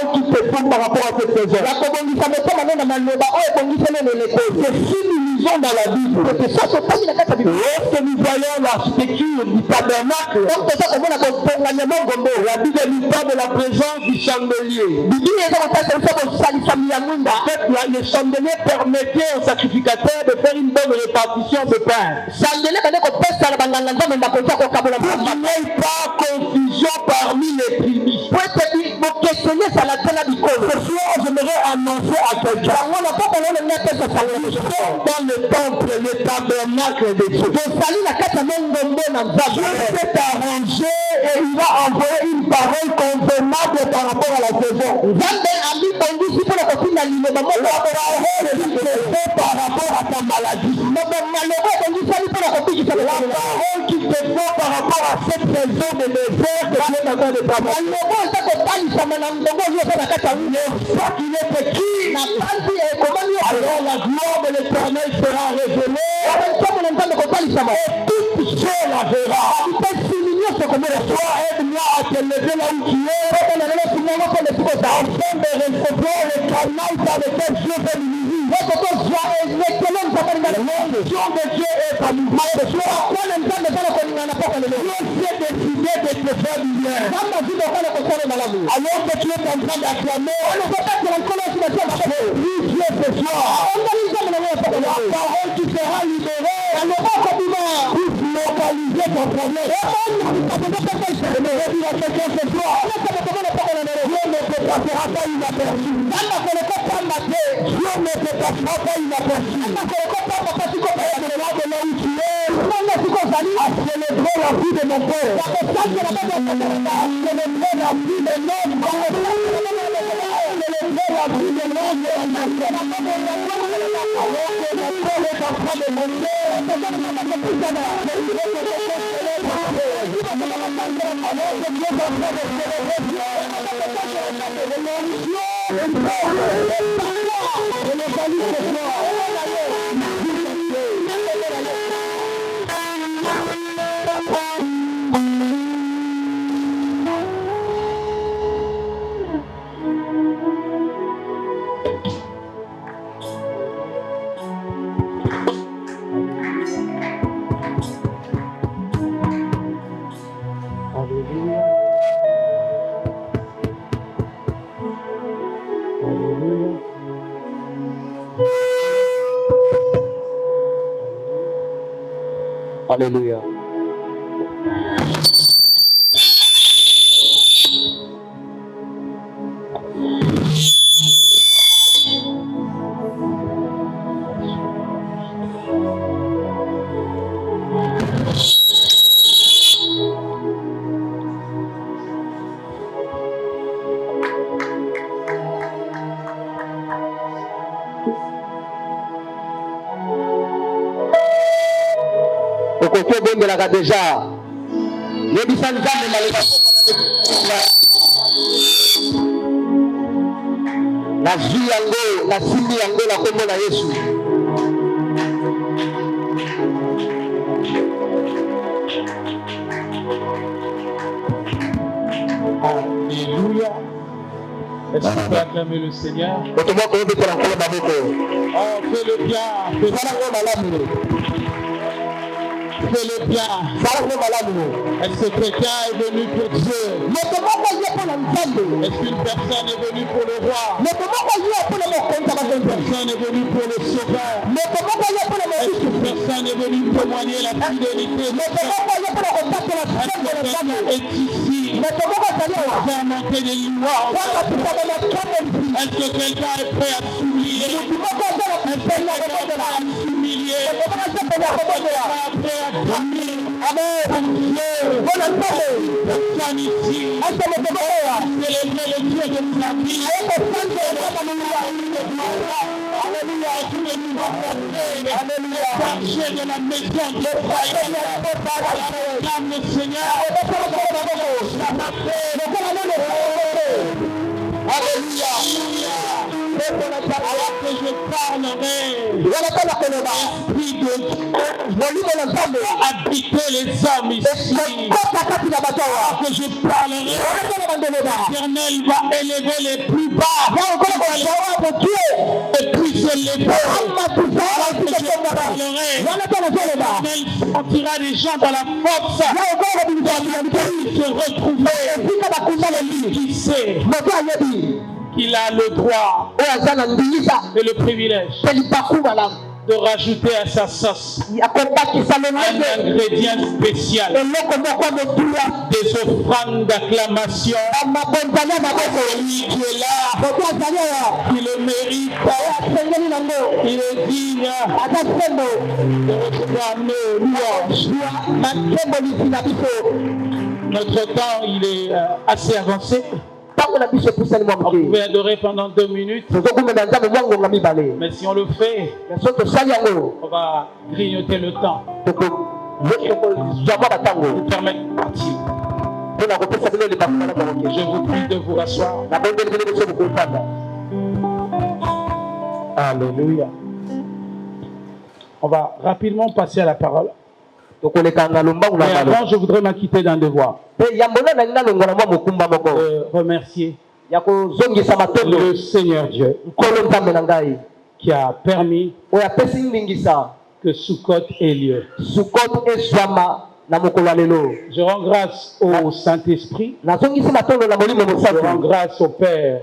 parole qui te forme par rapport à cette maison. C'est si nous lisons dans la Bible, lorsque nous voyons l'architecture du tabernacle, la Bible nous parle de la présence du chandelier. En fait, le chandelier permettait au sacrificateur de faire une bonne répartition de pain. Pour qu'il n'y ait pas confusion parmi les tribus. Ce soir, j'aimerais annoncer à quelqu'un dans le temple, le tabernacle de Dieu. Dieu s'est arrangé et il a envoyé une parole convenable par rapport à la saison. Par rapport à ta maladie. La parole qui te faut par rapport à cette saison de désert que tu es en train de travailler. Alors la gloire de l'Éternel sera révélée. Et toute chair la verra. Toi, aide-moi à te lever là où tu es. Afin de recevoir le canal par lequel Dieu veut nous nourrir. L'onction de Dieu est à nous. Dieu s'est décidé de te faire du bien. Alors que tu es en train d'acclamer, prie Dieu ce soir. La parole qui sera libérée pour localiser ton problème. Je me redis à quelqu'un ce soir. Dieu ne te passera pas inaperçu. Dieu ne te passera pas inaperçu. De là où tu es, à célébrer la vie de mon père. À célébrer la vie de notre père. À célébrer la vie de l'homme. Alors que mon père est en train de monter, alors que Dieu est en train de Alléluia. Côté bondelaka déjà yebisa nzambe maleka na zwi yango na simbi yango na kombo na Yesu. Alléluia. Est-ce qu'on peut acclamer le Seigneur? Oh, fais le bien, fais-le bien. Est-ce que quelqu'un est venu pour Dieu? Est-ce qu'une personne est venue pour le roi? Est-ce qu'une personne est venue pour le sauveur? Est-ce qu'une personne est venue témoigner la fidélité de Dieu? Est-ce que quelqu'un est ici pour faire monter des louanges? Est-ce que quelqu'un est prêt à s'humilier? Est-ce que quelqu'un est prêt à s'humilier? Est-ce que quelqu'un est prêt à dormir? Amen. Personne ici. Célébrer le Dieu de sa vie. Alléluia. Alléluia. Marcher de la maison de Dieu. Acclame le Seigneur. Alléluia. alors que je parlerai, l'Esprit de Dieu habiter les hommes ici. Alors que je parlerai, l'Éternel va élever les plus bas, et puis se lever. Alors que je parlerai, l'Éternel sortira des gens dans la force, se retrouver, qui sait qu'il a le droit et le privilège de rajouter à sa sauce un ingrédient spécial, des offrandes d'acclamation. Celui qui est là, qui le mérite, il est digne de recevoir nos louanges. Notre temps, il est assez avancé. On pouvait adorer pendant 2 minutes, mais si on le fait, on va grignoter le temps pour permettre de partir. Je vous prie de vous rasseoir. Alléluia. On va rapidement passer à la parole. Mais avant, je voudrais m'acquitter d'un devoir. Remercier le Seigneur Dieu qui a permis que Sukkot ait lieu. Je rends grâce au Saint-Esprit. Je rends grâce au Père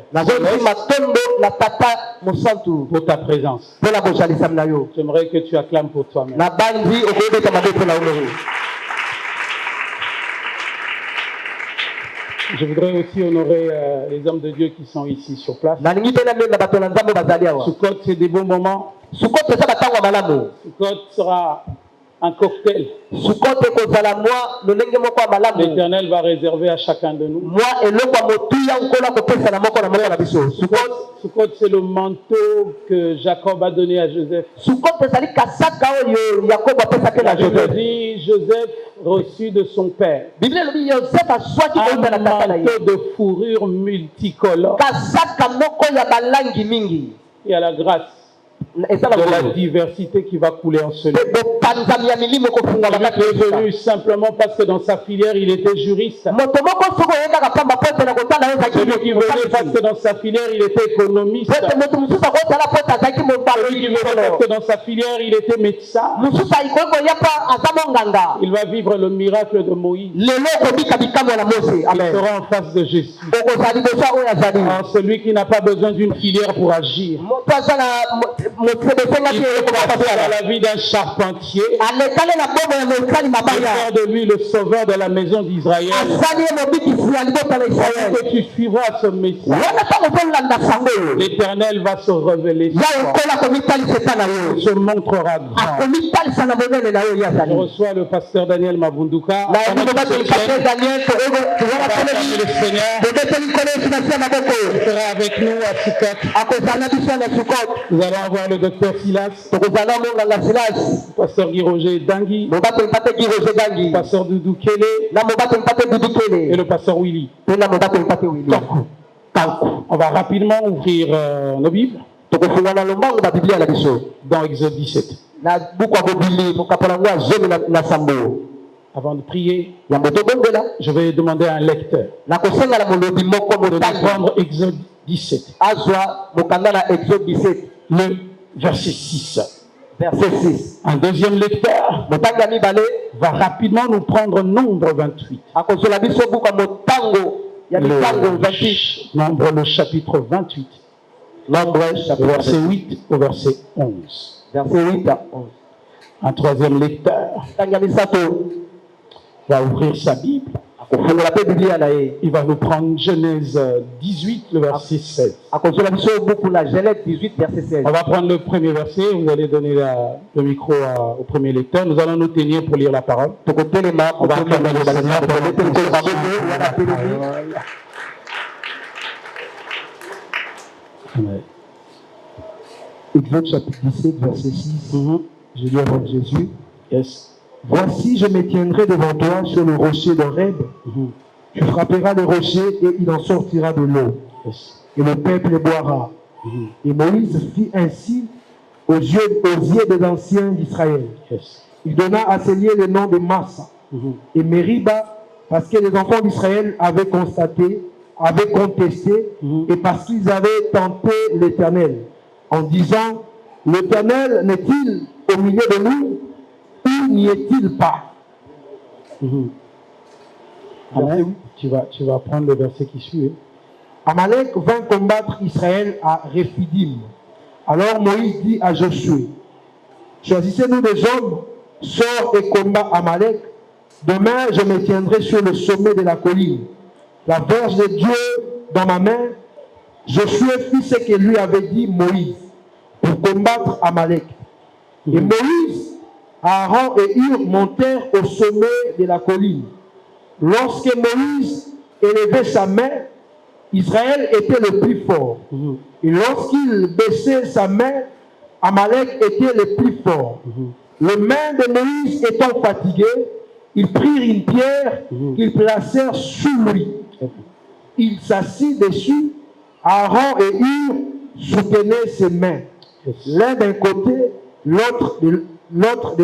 pour ta présence. J'aimerais que tu acclames pour toi-même. Je voudrais aussi honorer les hommes de Dieu qui sont ici sur place. Sukkot, c'est des beaux moments. Sukkot sera un cocktail. L'Éternel va réserver à chacun de nous. Sukkot, c'est le manteau que Jacob a donné à Joseph. La Bible dit Joseph reçu de son père un manteau de fourrure multicolore. Il y a la grâce de la diversité qui va couler en ce lieu. Il est venu simplement parce que dans sa filière il était juriste. Celui qui venait parce que dans sa filière il était économiste. Celui qui venait parce que dans sa filière il était médecin. Il va vivre le miracle de Moïse. Il sera en face de Jésus. Celui qui n'a pas besoin d'une filière pour agir. Il faut passer à la vie d'un charpentier et faire de lui le sauveur de la maison d'Israël. Que tu suivras ce message, l'Éternel va se révéler. Il se montrera grand. Je reçois le pasteur Daniel Mabunduka. Le Seigneur sera avec nous à Sukkot. Nous allons avoir le docteur Silas, pasteur Guy Roger Dangui, pasteur Doudou Kélé et le pasteur Willy. On va rapidement ouvrir nos Bibles dans Exode 17. Avant de prier, je vais demander à un lecteur de prendre Exode 17. Le verset 6. Un deuxième lecteur va rapidement nous prendre Nombre 28. Nombre le chapitre 28. Verset 8 au verset 11. Un troisième lecteur va ouvrir sa Bible. Il va nous prendre Genèse 18, le verset 16. On va prendre le premier verset. Vous allez donner le micro au premier lecteur. Nous allons nous tenir pour lire la parole. On va acclamer le Seigneur pour Exode chapitre 17, verset 6. Je lis avant Jésus. Yes. Voici, je me tiendrai devant toi sur le rocher d'Horeb. Tu frapperas le rocher et il en sortira de l'eau. Yes. Et le peuple boira. Et Moïse fit ainsi aux yeux des anciens d'Israël. Il donna à ces lieux le nom de Massa et Meriba, parce que les enfants d'Israël avaient contesté, et parce qu'ils avaient tenté l'Éternel, en disant, l'Éternel n'est-il au milieu de nous, ou n'y est-il pas? Amen. Tu vas prendre le verset qui suit. Amalek vint combattre Israël à Rephidim. Alors Moïse dit à Josué, choisissez-nous des hommes, sors et combat Amalek. Demain, je me tiendrai sur le sommet de la colline, la verge de Dieu dans ma main. Josué fit ce que lui avait dit Moïse pour combattre Amalek. Et Moïse, Aaron et Hur montèrent au sommet de la colline. Lorsque Moïse élevait sa main, Israël était le plus fort. Et lorsqu'il baissait sa main, Amalek était le plus fort. Les mains de Moïse étant fatiguées, ils prirent une pierre qu'ils placèrent sous lui. Il s'assit dessus. Aaron et Hur soutenaient ses mains, l'un d'un côté, l'autre de l'autre.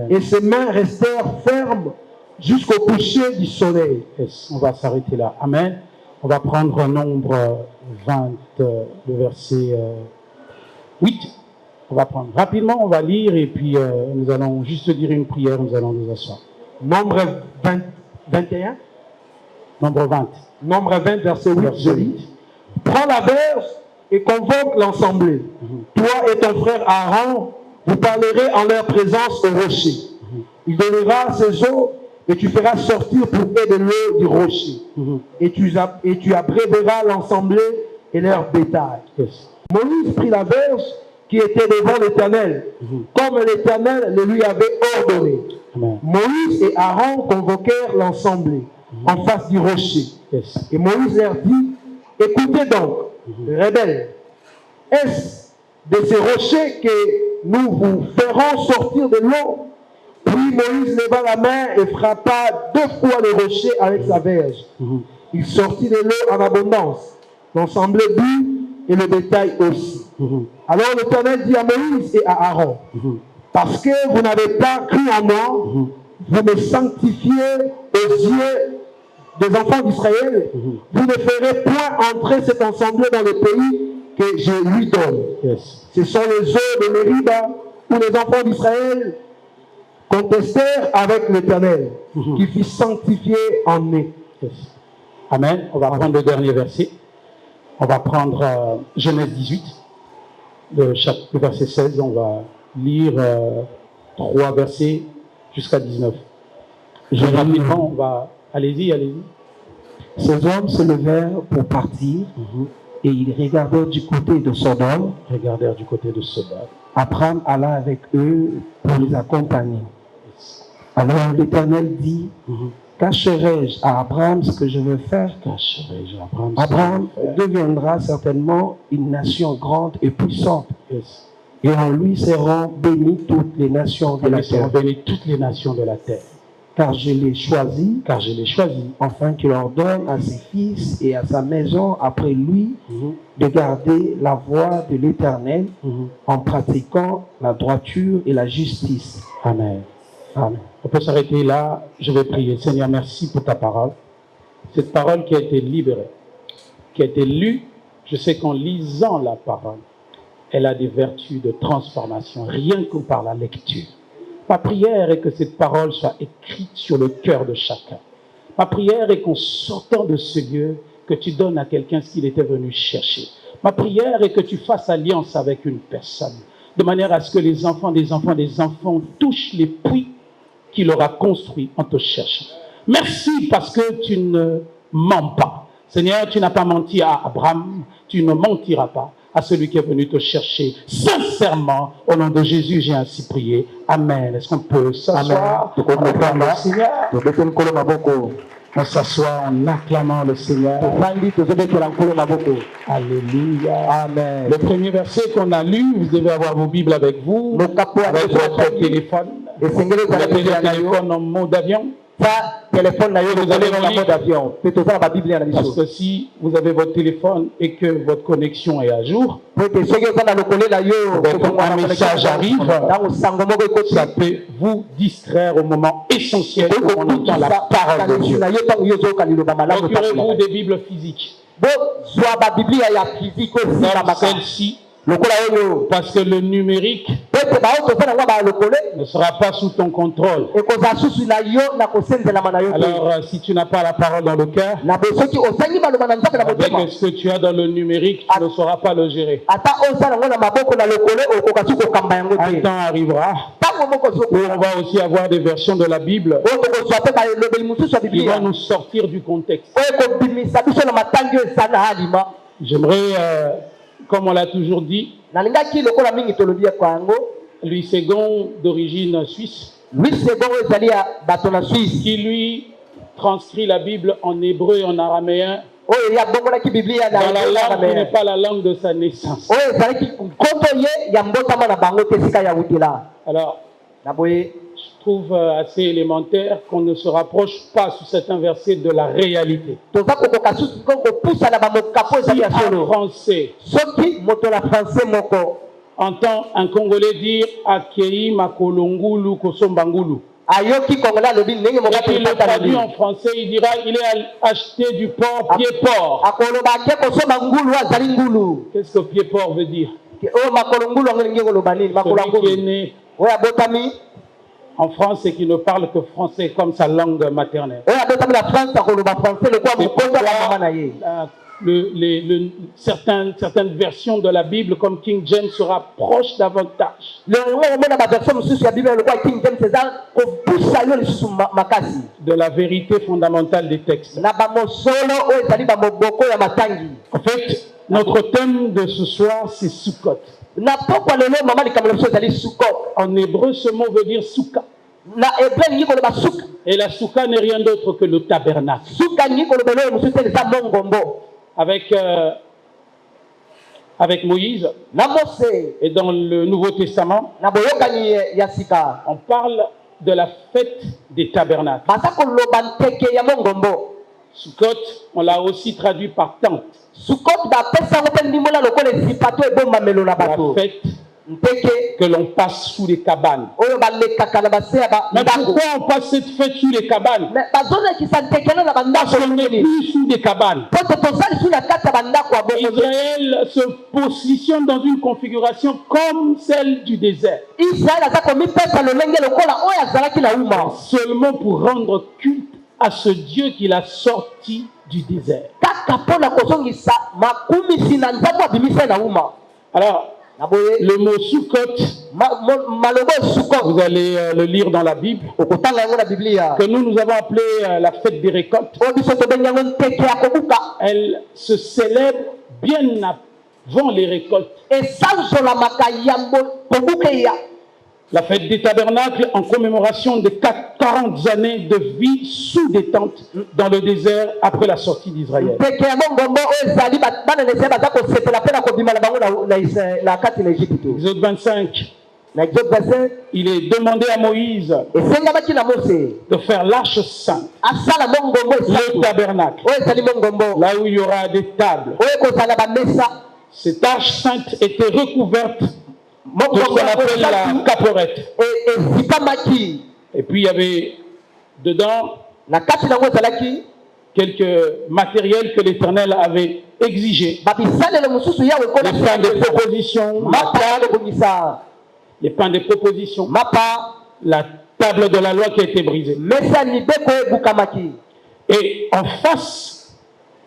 Et ses mains restèrent fermes jusqu'au coucher du soleil. On va s'arrêter là. Amen. On va prendre Nombre 20, le verset 8. On va prendre rapidement, on va lire et puis nous allons juste dire une prière, nous allons nous asseoir. Nombre 21. Nombre 20. Nombre 20, verset 8. Je lis. Prends la verge et convoque l'assemblée. Toi et ton frère Aaron, vous parlerez en leur présence au rocher. Il donnera ses eaux et tu feras sortir pour eux de l'eau du rocher. Et tu abréveras l'assemblée et leur bétail. Moïse prit la verge qui était devant l'Éternel, comme l'Éternel le lui avait ordonné. Moïse et Aaron convoquèrent l'assemblée en face du rocher. Et Moïse leur dit, écoutez donc, rebelles, est-ce de ces rochers que nous vous ferons sortir de l'eau? Puis Moïse leva la main et frappa 2 fois le rocher avec sa verge. Il sortit de l'eau en abondance. L'assemblée but et le bétail aussi. Alors l'Éternel dit à Moïse et à Aaron, parce que vous n'avez pas cru en moi, vous me sanctifiez aux yeux des enfants d'Israël, vous ne ferez point entrer cette assemblée dans le pays que je lui donne. Ce sont les eaux de Meriba où les enfants d'Israël contestèrent avec l'Éternel, qui fut sanctifié en eux. Amen. On va prendre le dernier verset. On va prendre Genèse 18, le verset 16. On va lire 3 versets jusqu'à 19. Rapidement, on va... Allez-y. Ces hommes se levèrent pour partir et ils regardèrent du côté de Sodome. Abraham alla avec eux pour les accompagner. Alors l'Éternel dit, cacherai-je à Abraham ce que je veux faire? Abraham deviendra certainement une nation grande et puissante. Et en lui seront bénies toutes les nations de la terre. Car je l'ai choisi, afin qu'il ordonne à ses fils et à sa maison après lui de garder la voie de l'Éternel en pratiquant la droiture et la justice. Amen. On peut s'arrêter là. Je vais prier. Seigneur, merci pour ta parole. Cette parole qui a été libérée, qui a été lue. Je sais qu'en lisant la parole, elle a des vertus de transformation, rien que par la lecture. Ma prière est que cette parole soit écrite sur le cœur de chacun. Ma prière est qu'en sortant de ce lieu, que tu donnes à quelqu'un ce qu'il était venu chercher. Ma prière est que tu fasses alliance avec une personne, de manière à ce que les enfants des enfants touchent les puits qu'il aura construits en te cherchant. Merci parce que tu ne mens pas. Seigneur, tu n'as pas menti à Abraham, tu ne mentiras pas à celui qui est venu te chercher. Sincèrement, au nom de Jésus, j'ai ainsi prié. Amen. Est-ce qu'on peut s'asseoir? On s'assoit en acclamant le Seigneur. Alléluia. Amen. Le premier verset qu'on a lu, vous devez avoir vos Bibles avec vous, avec votre téléphone. Vous avez le téléphone en mode avion. téléphone en mode avion. Parce que si vous avez votre téléphone et que votre connexion est à jour, quand un message arrive, ça peut vous distraire au moment essentiel où on entend la parole de Dieu. Procurez-vous des Bibles physiques. Celle-ci, parce que le numérique ne sera pas sous ton contrôle. Alors, si tu n'as pas la parole dans le cœur, avec ce que tu as dans le numérique, tu ne sauras pas le gérer. Un temps arrivera où on va aussi avoir des versions de la Bible qui vont nous sortir du contexte. J'aimerais, comme on l'a toujours dit, Louis II d'origine suisse, qui lui transcrit la Bible en hébreu et en araméen, dans la langue qui n'est pas la langue de sa naissance. Alors, je trouve assez élémentaire qu'on ne se rapproche pas sur certains versets de la réalité. Si un Français entend un Congolais dire Akei Makolongulu Kosombangulu, et qu'il le traduit en français, il dira il est acheté du porc pied-porc. Qu'est-ce que pied-porc veut dire? Celui qui est né en France et qui ne parle que français comme sa langue maternelle. Certaines versions de la Bible comme King James se rapprochent davantage de la vérité fondamentale des textes. En fait, notre thème de ce soir, c'est Sukkot. En hébreu, ce mot veut dire souka. Et la souka n'est rien d'autre que le tabernacle. Avec Moïse, et dans le Nouveau Testament, on parle de la fête des tabernacles. Sukkot, on l'a aussi traduit par tente. La fête que l'on passe sous les cabanes. Mais pourquoi on passe cette fête sous les cabanes? Parce qu'on n'est plus sous des cabanes. Israël se positionne dans une configuration comme celle du désert. Seulement pour rendre culte à ce Dieu qui l'a sorti du désert. Alors, le mot Sukkot, vous allez le lire dans la Bible, que nous avons appelé la fête des récoltes. Elle se célèbre bien avant les récoltes. La fête des tabernacles en commémoration des 40 années de vie sous des tentes dans le désert après la sortie d'Israël. Exode 25. Il est demandé à Moïse de faire l'arche sainte, le tabernacle, là où il y aura des tables. Cette arche sainte était recouverte de ce qu'on appelle la caporette. Et puis il y avait dedans quelques matériels que l'Éternel avait exigés. Les pains de proposition, les pains de proposition, la table de la loi qui a été brisée. Et en face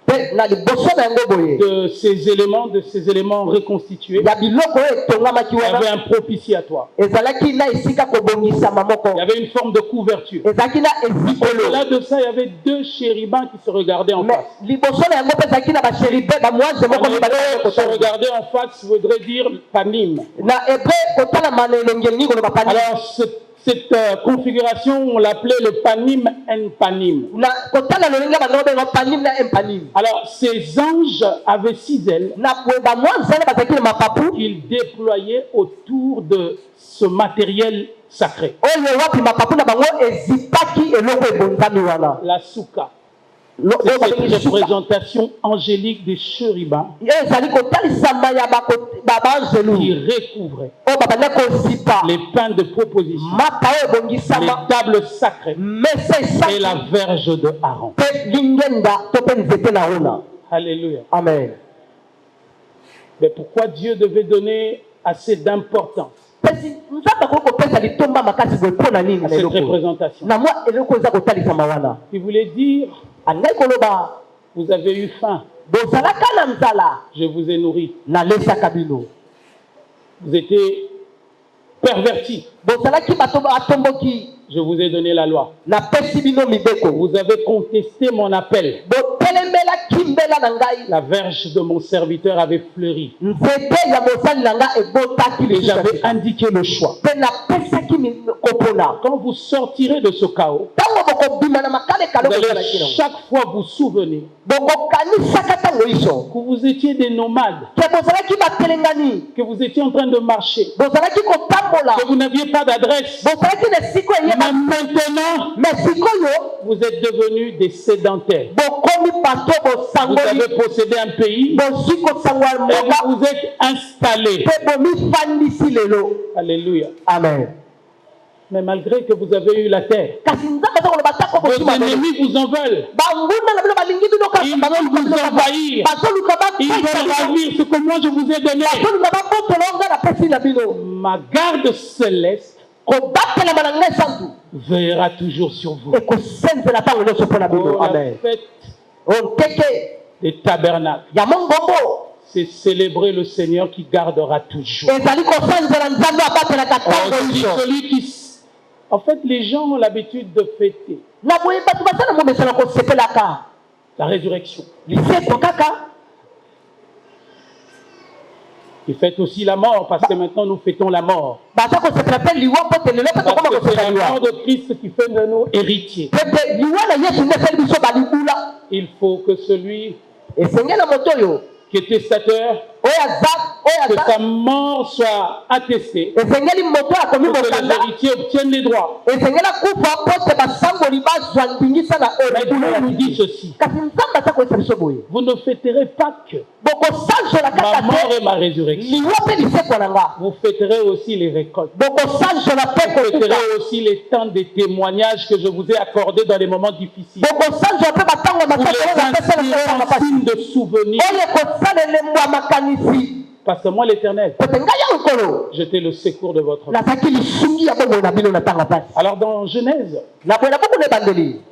de ces éléments reconstitués, il y avait un propitiatoire. Il y avait une forme de couverture. Au-delà de ça, il y avait deux chérubins qui se regardaient en face. Se regarder en face voudrait dire panim. Alors, cette configuration, on l'appelait le panim en panim. Alors, ces anges avaient 6 ailes qu'ils déployaient autour de ce matériel sacrée. La souka. C'est cette représentation angélique des chérubins qui recouvrait les pains de proposition, les tables sacrées et la verge de Aaron. Alléluia. Amen. Mais pourquoi Dieu devait donner assez d'importance à cette représentation? Il voulait dire, vous avez eu faim, je vous ai nourri. Vous étiez pervertis, je vous ai donné la loi. Vous avez contesté mon appel. La verge de mon serviteur avait fleuri. Et j'avais indiqué le choix. Quand vous sortirez de ce chaos, vous allez chaque fois vous souvenir que vous étiez des nomades, que vous étiez en train de marcher, que vous n'aviez pas d'adresse. Mais maintenant, vous êtes devenus des sédentaires. Vous avez possédé un pays et vous êtes installés. Alléluia. Amen. Mais malgré que vous avez eu la terre, vos ennemis vous en veulent. Ils veulent vous envahir. Ils veulent ravir ce que moi je vous ai donné. Ma garde céleste veillera toujours sur vous. Oh, la fête des tabernacles, c'est célébrer le Seigneur qui gardera toujours. Celui qui... En fait, les gens ont l'habitude de fêter la résurrection. Ils fêtent aussi la mort parce que maintenant nous fêtons la mort. Parce que c'est la mort de Christ qui fait de nous héritiers. Il faut que celui qui est testateur, que sa mort soit attestée, que les héritiers obtiennent les droits. Mais Dieu nous dit ceci: vous ne fêterez pas que ma mort et ma résurrection, vous fêterez aussi les récoltes. Vous fêterez aussi les temps de témoignages que je vous ai accordés dans les moments difficiles. Vous les inscrivez en signe de souvenir. Parce que moi, l'Éternel, j'étais le secours de votre vie. Alors dans Genèse,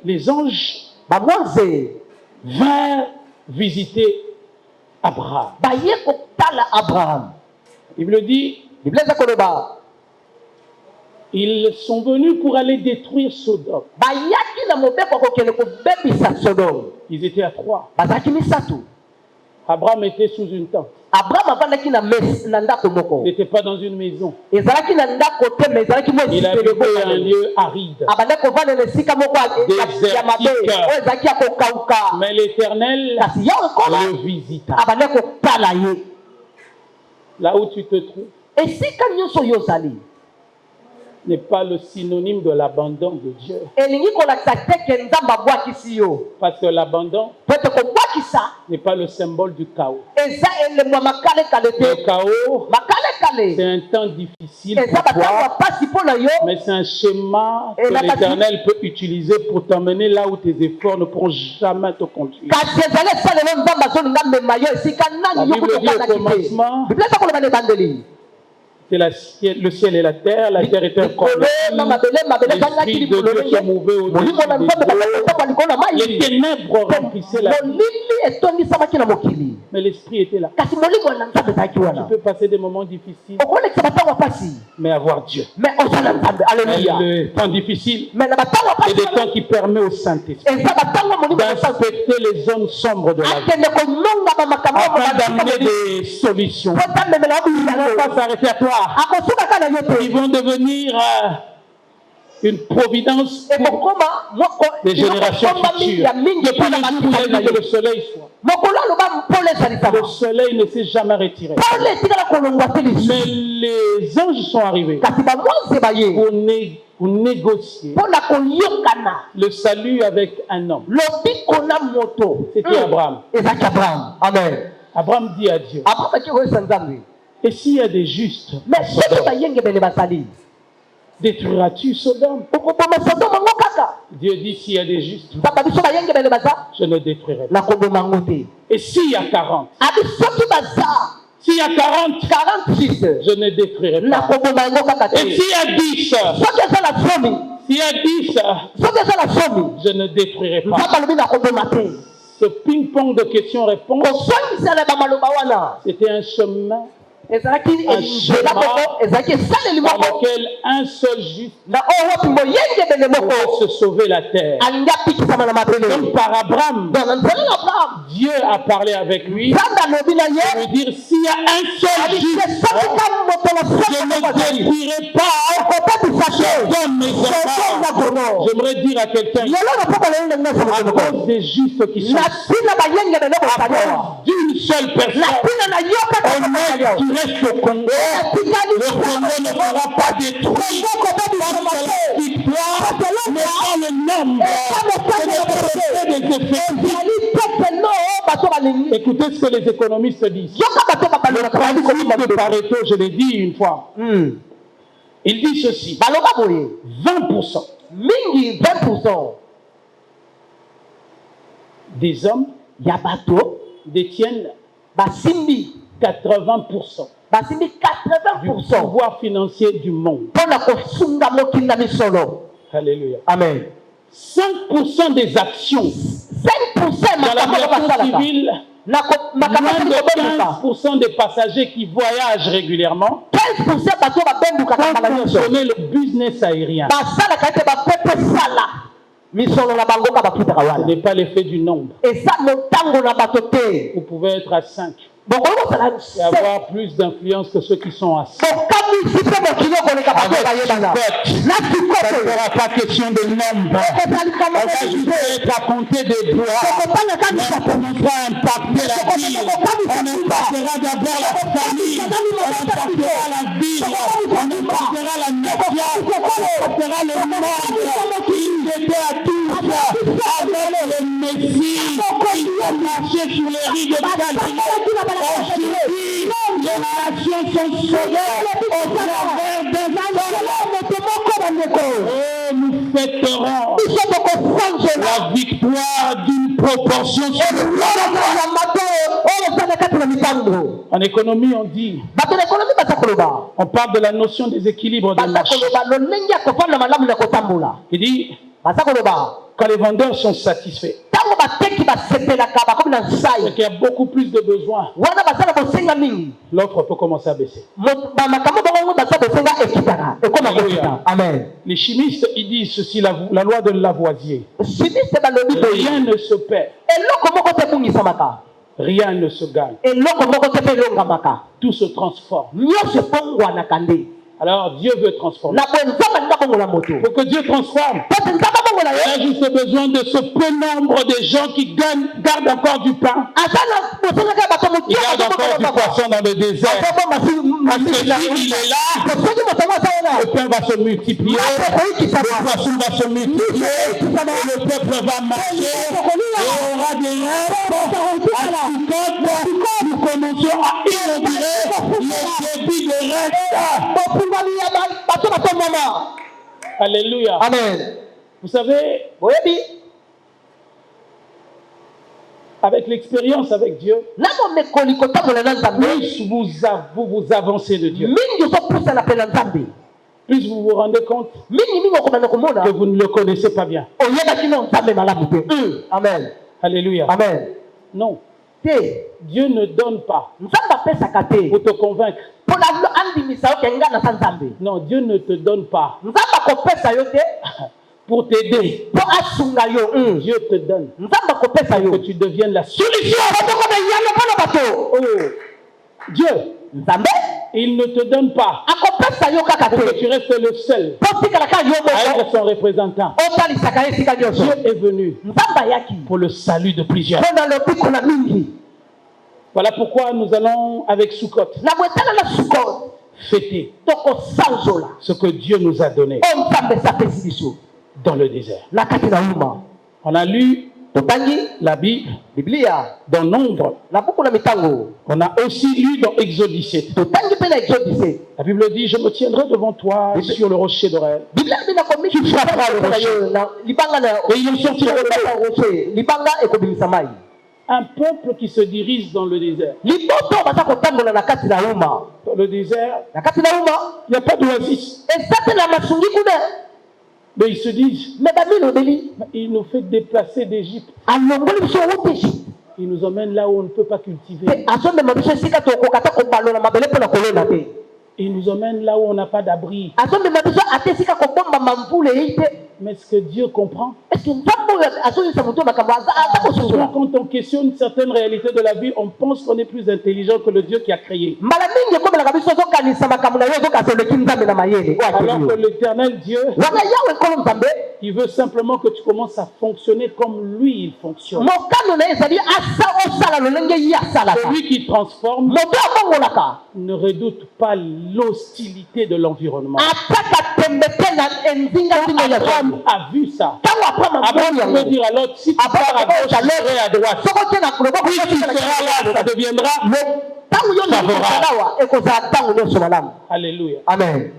les anges vinrent visiter Abraham. Il me dit, ils sont venus pour aller détruire Sodome. Ils étaient à 3. Abraham était sous une tente. Il n'était pas dans une maison. Il habitait un lieu aride, désertique. Mais l'Éternel le visita. Là où tu te trouves n'est pas le synonyme de l'abandon de Dieu. Parce que l'abandon n'est pas le symbole du chaos. Le chaos, c'est un temps difficile pour toi, mais c'est un schéma que l'Éternel peut utiliser pour t'emmener là où tes efforts ne pourront jamais te conduire. La Bible dit au commencement, c'est le ciel et la terre était un corps. L'Esprit de Dieu se mouvait au-dessus des eaux. Les ténèbres remplissaient la vie. Mais l'Esprit était là. Tu peux passer des moments difficiles, mais avoir Dieu. Le temps difficile, c'est des temps qui permettent au Saint-Esprit d'inspecter les zones sombres de la vie, afin d'amener des solutions. Ils ne vont pas s'arrêter à toi. Ils vont devenir une providence pour les générations futures. Depuis le jour où il a dit que le soleil soit. Le soleil ne s'est jamais retiré. Mais les anges sont arrivés pour négocier le salut avec un homme. C'était Abraham. Amen. Abraham dit à Dieu, et s'il y a des justes, détruiras-tu Sodome? Dieu dit, s'il y a des justes, je ne détruirai pas. Et s'il y a 40, s'il y a 46, je ne détruirai pas. Et s'il y a 10, s'il y a 10, je ne détruirai pas. Ce ping-pong de questions-réponses, c'était un chemin par lequel un seul juste pouvait se sauver la terre. Donc par Abraham, Dieu a parlé avec lui pour lui dire, s'il y a un seul juste, je ne détruirai pas Sodome, mes enfants. J'aimerais dire à quelqu'un, à cause des justes qui sont à cause d'une seule personne, tu restes au Congo. Le Congo ne sera pas détruit par la victoire, mais par le nombre des effectifs. Écoutez ce que les économistes disent. Le principe de Pareto, je l'ai dit une fois. Il dit ceci. 20% des hommes détiennent 80% du pouvoir financier du monde. Alléluia. Amen. 5% des actions dans l'aviation civile, moins de 15% des passagers qui voyagent régulièrement font fonctionner le business aérien. Ce n'est pas l'effet du nombre. Vous pouvez être à 5 et avoir plus d'influence que ceux qui sont à 5. Ça ne sera pas question de nombre. On va juste être à compter des doigts. Mais on ne va pas impacter la vie. On impactera d'abord la famille. On impactera la ville. On impactera la nation. On impactera le monde. Ils étaient à tous avec le Messie. Ils ont marché sur les riz de Galilée. Aujourd'hui, les nations sont sauvées au travers d'un oh, nous fêterons la victoire d'une proportion. En économie, on dit, on parle de la notion des équilibres de marché. Il dit, quand les vendeurs sont satisfaits, c'est qu'il y a beaucoup plus de besoins, l'offre peut commencer à baisser. Amen. Les chimistes, ils disent ceci, la loi de Lavoisier. Rien ne se perd. Rien ne se gagne. Tout se transforme. Alors Dieu veut transformer. Pour que Dieu transforme, il a juste besoin de ce peu nombre de gens qui gardent encore du pain. Ils gardent encore du poisson dans le désert. Parce que s'il est là, le pain va se multiplier, le poisson va se multiplier, le peuple va marcher, et on aura des rêves. Nous commençons à inaugurer le début de rêve. Alléluia. Amen. Vous savez, avec l'expérience avec Dieu, plus vous avancez de Dieu, plus vous vous rendez compte que vous ne le connaissez pas bien. Amen. Alléluia. Amen. Non. Dieu ne donne pas pour te convaincre. Non, Dieu ne te donne pas pour t'aider. Dieu te donne pour que tu deviennes la solution. Oh, Dieu Il ne te donne pas akopesa yo kaka pour que te tu restes le seul potikala kaka yo à moko être son représentant. otalisaka ye esika nyonso. Dieu est venu Nzambe ayaki pour le salut de plusieurs. mpona lobiko na mingi. Voilà pourquoi nous allons avec Sukkot Na bwetala na Sukot fêter tokosanzola ce que Dieu nous a donné oyo Nzambe esi apesi biso dans le désert. na kati na uma. On a lu Totangi la Bible Biblia dans Nombre. na buku na mitango. On a aussi lu dans Exode 17. Totangi mpe na Exode 17. La Bible dit, je me tiendrai devant toi sur le rocher d'Oreb. Biblia bina komiki Tu frapperas le rocher. na libanga na Et il en sortira de l'eau. rocher. Libanga ekobimisa mai. Un peuple qui se dirige dans le désert. Liboto baza kotambola na kati na uma. Dans le désert, Na kati na uma il n'y a pas d'oasis. eza te na masungi kuna. Mais ils se disent, Me bamilobeli il nous fait déplacer d'Égypte. alongoli biso wuti Egypte. Il nous emmène là où on ne peut pas cultiver. Pe azomema biso esika tokokata kobalola mabele mpona kolona te. Il nous emmène là où on n'a pas d'abri. Azomema biso ate esika kobomba mamvula ei te. Mais est-ce que Dieu comprend? Est-ce que nzambe oyo azongisa moto makambo aza kososola? Quand on questionne certaines réalités de la vie, on pense qu'on est plus intelligent que le Dieu qui a créé. mbala mingi ekomelaka biso ozokanisa makambo na yo ozokasa eleki nzambe na mayele. Alors que l'éternel Dieu, wana yawe nkolo nzambe il veut simplement que tu commences à fonctionner comme lui, il fonctionne. mokano na ye ezali osala lolenge ye asalaka. Celui qui transforme moto abongolaka ne redoute pas l'hostilité de l'environnement. ataka tembe te na enzingazinga ya Abraham zombo. a vu ça. ntango abraham Abraham amoni peut yango dire à l'autre, si tu pars à gauche, je serai à droite. soko tie na loboko Si tu seras là, ça deviendra. ntango yo naaawa ekozala ntango nyonso malamu. Alléluia. Amen.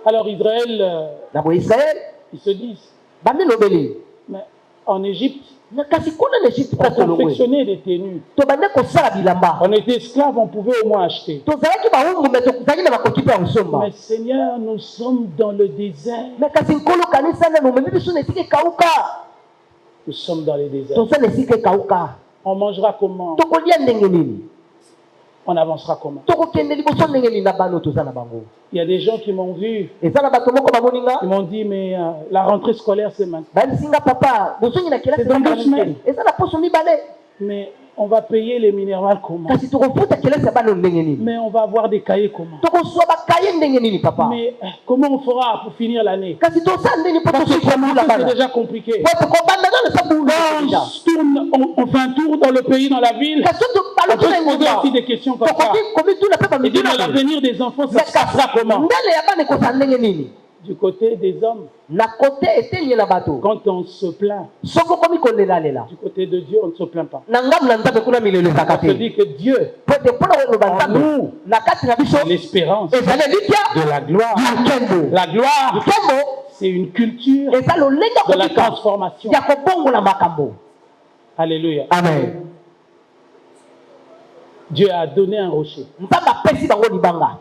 Alors Israël, na boisrael ils se disent, bamilobeli mais en Égypte, na kasi kuna na Egypte on place tolongwe confectionnait des tenues. tobande kosala bilamba On était esclaves, on pouvait au moins acheter. tozalaki bahungu me tozalaki na bakoki mpe ya kosomba. Mais Seigneur, nous sommes dans le désert. me kasi nkolo kanisa nani omemi biso na esika ekauka. Nous sommes dans les déserts. toza na esika ekauka On mangera comment? tokolia ndenge nini? On avancera comment? tokokende liboso ndenge nini na bano toza na bango? Il y a des gens qui m'ont vu, eza na bato moko bamoni nga ils m'ont dit, mais la rentrée scolaire c'est maintenant. bayebisi nga papa bozongi na kelasi C'est dans 2 semaines. eza na poso mibale Mais on va payer les minérales comment? kasi tokofuta kelasi ya bana ndenge nini? Mais on va avoir des cahiers comment? tokoswa bakaye ndenge nini papa? Mais comment on fera pour finir l'année? kasi tosala ndenge mpo Parce que tosukula c'est bana déjà compliqué. po tokobanda nano sabula On fait un tour dans le pays, dans la ville. kasi On peut se poser aussi des questions comme ça. komi tuna mpe Et dire, mais bamiduna l'avenir des enfants, ça se passera comment? ndele ya bana ekosala ndenge nini? Du côté des hommes, na kote etenye na bato quand on se plaint, soko komi kolelalela du côté de Dieu, on ne se plaint pas. na ngamu na nzambe kuna milelo ezaka On se te dit que Dieu, po ete mpona koloba nzambe na kati na biso l'espérance ezali elikya de la gloire. ya nkembo. La gloire, nkembo c'est une culture eza lolenge de la kotika transformation. ya kobongola makambo. Alléluia. Amen. Dieu a donné un rocher. nzambe apesi bango libanga.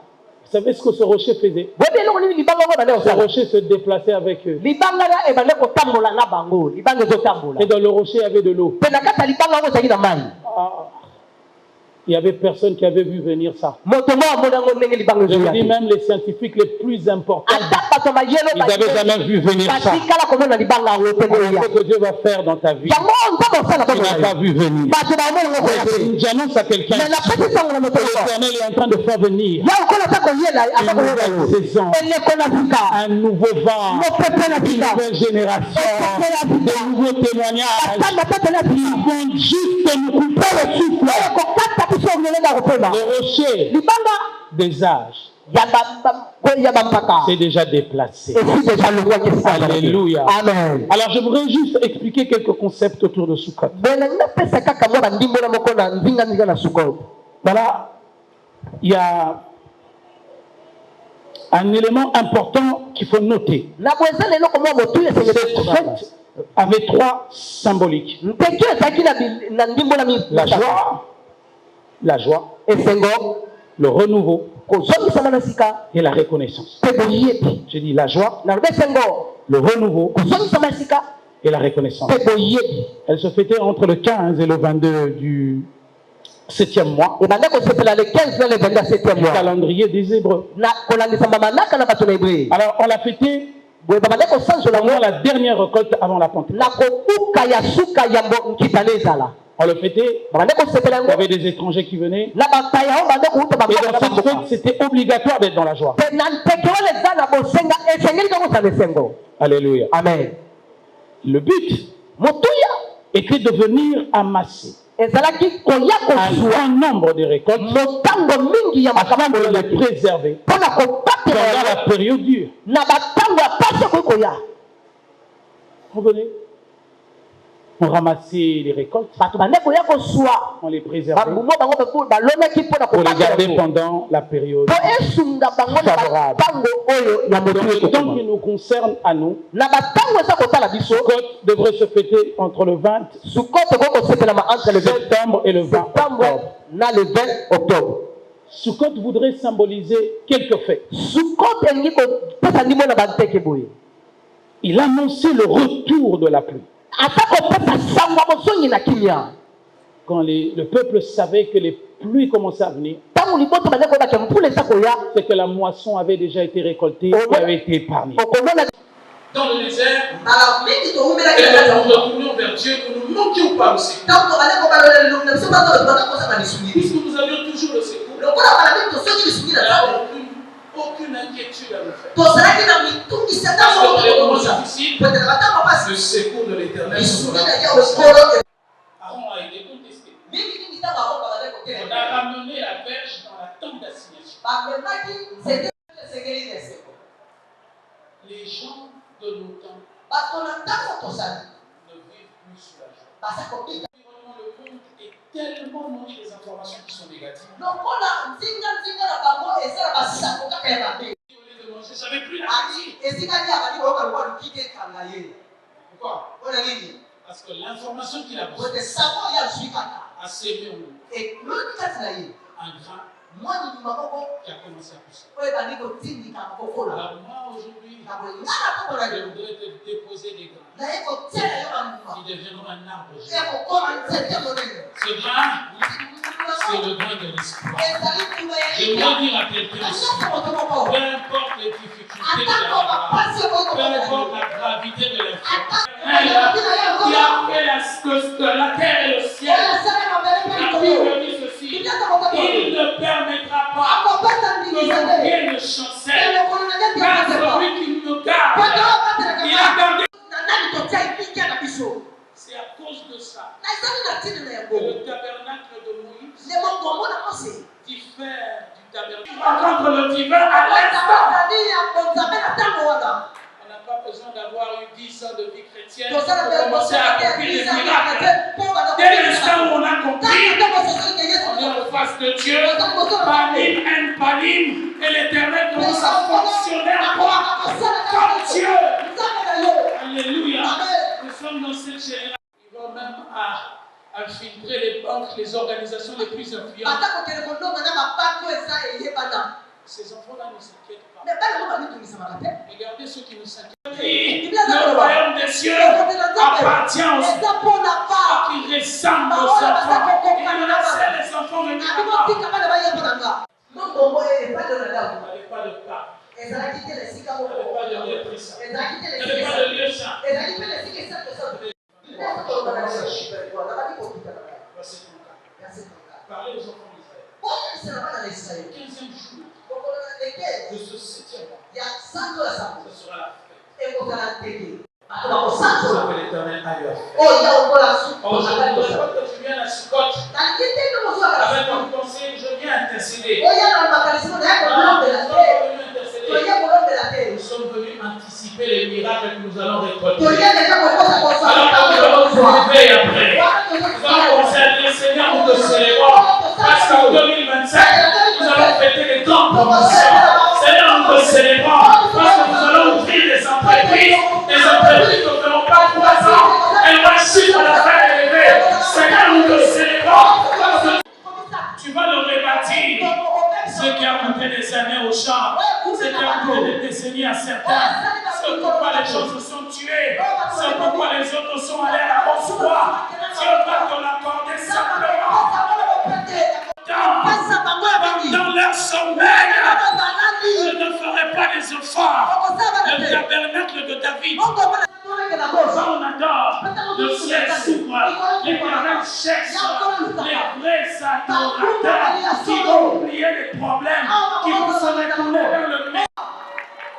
Vous savez ce que ce rocher faisait? boyebi eloko nini libanga ngo ebande Ce kosala? rocher se déplaçait avec eux. libanga nga ebande kotambola na bango libanga ezotambola Et dans le rocher, il y avait de l'eau. mpe na kati ya libanga yango ezalaki na mai. Il n'y avait personne qui avait vu venir ça. moto ngo amoni yango ndenge libanga Je vous ezoya dis, te. même les scientifiques les plus importants, ata bato mayelo ils n'avaient jamais vu venir ça. batikala komona libanga yango te C'est ce koya que Dieu va faire dans ta vie. yango nzambe osala Tu n'as pas vu venir. bato bamoni yango koya te. J'annonce à quelqu'un me napesi sango na moto que moko l'Éternel est en train de faire venir ya okola ata koyela ata une koyela yo nouvelle saison, eleko na sika un nouveau vent, mopepe na une sika nouvelle génération, de nouveaux témoignages. atamba tete na Ils sika vont juste nous couper le souffle. ekokata biso ngelenga kopema Le rocher libanga des âges ya bampaka s'est déjà déplacé. esi deja longwaki esika. Alléluia. Amen. Alors je voudrais juste expliquer quelques concepts autour de Sukkot. boyelangi napesa kaka mwa bandimbola moko na nzinga na sukol. Voilà, il y a un élément important qu'il faut noter. na boeza na eloko mwa motu Cette fête avait 3 symboliques. mpeki ezalaki na ndimbola La joie, esengo le renouveau kozongisama na sika et la reconnaissance. mpe boyebi. Je dis la joie, na loba esengo le renouveau kozongisama na sika et la reconnaissance. mpe boyebi. Elle se fêtait entre le 15 et le 22 du 7e mois, ebanda kosepela le 15 na le 22 septième du mois calendrier des Hébreux. na kolandisa manaka na bato na hébreu. Alors on l'a fêté boye babanda kosanzola pendant ngo la dernière récolte avant la Pentecôte. na kobuka ya suka ya nkitana ezala. On le fêtait. Il y avait des étrangers qui venaient. Et dans cette fête, c'était obligatoire d'être dans la joie. Alléluia. Amen. Le but était de venir amasser un grand nombre de récoltes afin de les préserver pendant la période dure. Vous venez, on ramassait les récoltes, on les préservait pour les garder pendant la période favorable. Donc, tant qu'il nous concerne à nous, Sukkot devrait se fêter entre le 20 septembre et le 20 octobre. Sukkot voudrait symboliser quelques faits. Il annonçait le retour de la pluie. Quand le peuple savait que les pluies commençaient à venir, c'est que la moisson avait déjà été récoltée et avait été épargnée. Dans le désert, et nous nous retournions vers Dieu, nous ne manquions pas le secours. Puisque nous avions toujours le secours, nous n'avons aucune inquiétude à nous faire. Parce que dans les moments difficiles, le secours de l'Éternel sera. Aaron a été contesté. On a ramené la verge dans la tente d'assignation. Les gens de nos temps ne vivent plus sous la joie. Le monde est tellement nourri des informations qui sont négatives. Je n'avais plus l'appétit. Pourquoi? Parce que l'information qu'il a besoin a sémé en nous un grain qui a commencé à pousser. Alors moi aujourd'hui, je voudrais te déposer des grains qui deviendront un arbre géant. Ce grain, c'est le grain de l'espoir. Je veux dire à quelqu'un aussi, peu importe les difficultés de la vie, peu importe la gravité de l'effort, qui a fait la terre et le ciel, la Bible dit ceci: il ne permettra pas que l'aucun ne chancelle, car celui qui nous garde, il a gardé. C'est à cause de ça que le tabernacle de Moïse diffère du tabernacle. Rencontre le divin à l'instant. On n'a pas besoin d'avoir eu 10 ans de vie chrétienne pour commencer à accomplir des miracles. Dès l'instant où on a compris, on est en face de Dieu, Panim en Panim, et l'Éternel commence à fonctionner en toi comme Dieu. Alléluia. Nous sommes dans cette génération. Ils vont même infiltrer les banques, les organisations les plus influentes. Ces enfants-là ne s'inquiètent pas. Regardez ceux qui nous s'inquiètent. Le royaume des cieux appartient aux enfants qui ressemblent aux enfants. Il laissait les enfants venir là-bas. N'avez pas de pas. N'avez pas de lieu triste. N'avez pas de lieu saint. Parlez aux enfants d'Israël. 15e jour de ce 7e mois, ce sera la fête. Ce que l'Éternel a eu à faire. Je ne voudrais pas que tu viennes à Sukkot avec une pensée, je viens intercéder. Nous sommes venus anticiper les miracles que nous allons récolter. Alors nous allons nous lever après. Nous allons commencer à dire: Seigneur, nous te célébrons. Parce qu'en 2025, nous allons fêter les grandes promotions. Seigneur, nous te célébrons. Parce que nous allons ouvrir des entreprises. Des entreprises ne feront pas 3 ans. Elles vont chiffre d'affaires élevé. Seigneur, nous te célébrons. Parce que tu vas le rebâtir. Ceux qui ont monté des années au champ, ceux qui ont monté des décennies à certains, c'est pourquoi les gens se sont tués, c'est pourquoi les autres sont allés à la recevoir. Dieu va te l'accorder simplement. Dans leur sommeil, je ne ferai pas des offres. fort, le tabernacle de David. Quand on adore, le ciel s'ouvre, l'Éternel cherche les vrais adorateurs qui vont oublier les problèmes, qui vont se retourner vers le monde.